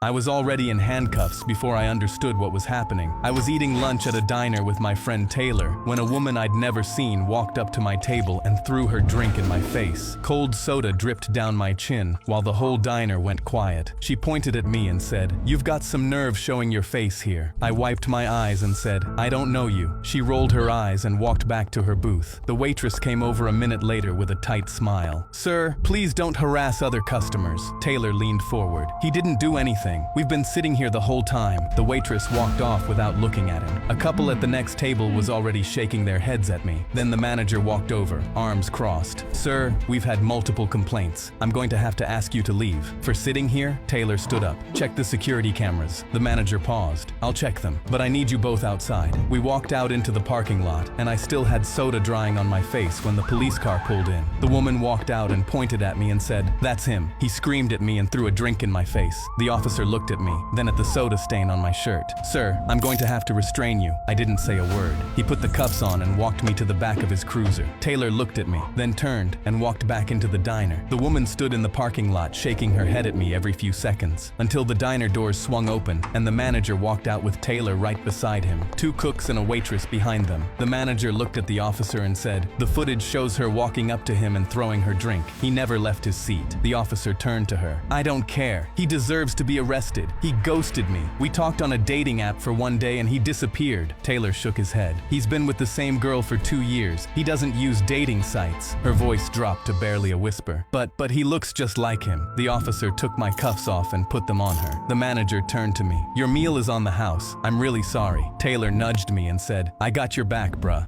I was already in handcuffs before I understood what was happening. I was eating lunch at a diner with my friend Taylor when a woman I'd never seen walked up to my table and threw her drink in my face. Cold soda dripped down my chin while the whole diner went quiet. She pointed at me and said, "You've got some nerve showing your face here." I wiped my eyes and said, "I don't know you." She rolled her eyes and walked back to her booth. The waitress came over a minute later with a tight smile. "Sir, please don't harass other customers." Taylor leaned forward. "He didn't do anything. We've been sitting here the whole time." The waitress walked off without looking at him. A couple at the next table was already shaking their heads at me. Then the manager walked over, arms crossed. "Sir, we've had multiple complaints. I'm going to have to ask you to leave." For sitting here, Taylor stood up. "Check the security cameras." The manager paused. "I'll check them, but I need you both outside." We walked out into the parking lot, and I still had soda drying on my face when the police car pulled in. The woman walked out and pointed at me and said, "That's him." He screamed at me and threw a drink in my face. The officer looked at me, then at the soda stain on my shirt. "Sir, I'm going to have to restrain you." I didn't say a word. He put the cuffs on and walked me to the back of his cruiser. Taylor looked at me, then turned and walked back into the diner. The woman stood in the parking lot shaking her head at me every few seconds, until the diner doors swung open and the manager walked out with Taylor right beside him, two cooks and a waitress behind them. The manager looked at the officer and said, "The footage shows her walking up to him and throwing her drink. He never left his seat." The officer turned to her. "I don't care. He deserves to be arrested. He ghosted me. We talked on a dating app for one day and he disappeared." Taylor shook his head. "He's been with the same girl for 2 years. He doesn't use dating sites." Her voice dropped to barely a whisper. But he looks just like him." The officer took my cuffs off and put them on her. The manager turned to me. "Your meal is on the house. I'm really sorry." Taylor nudged me and said, "I got your back, bruh."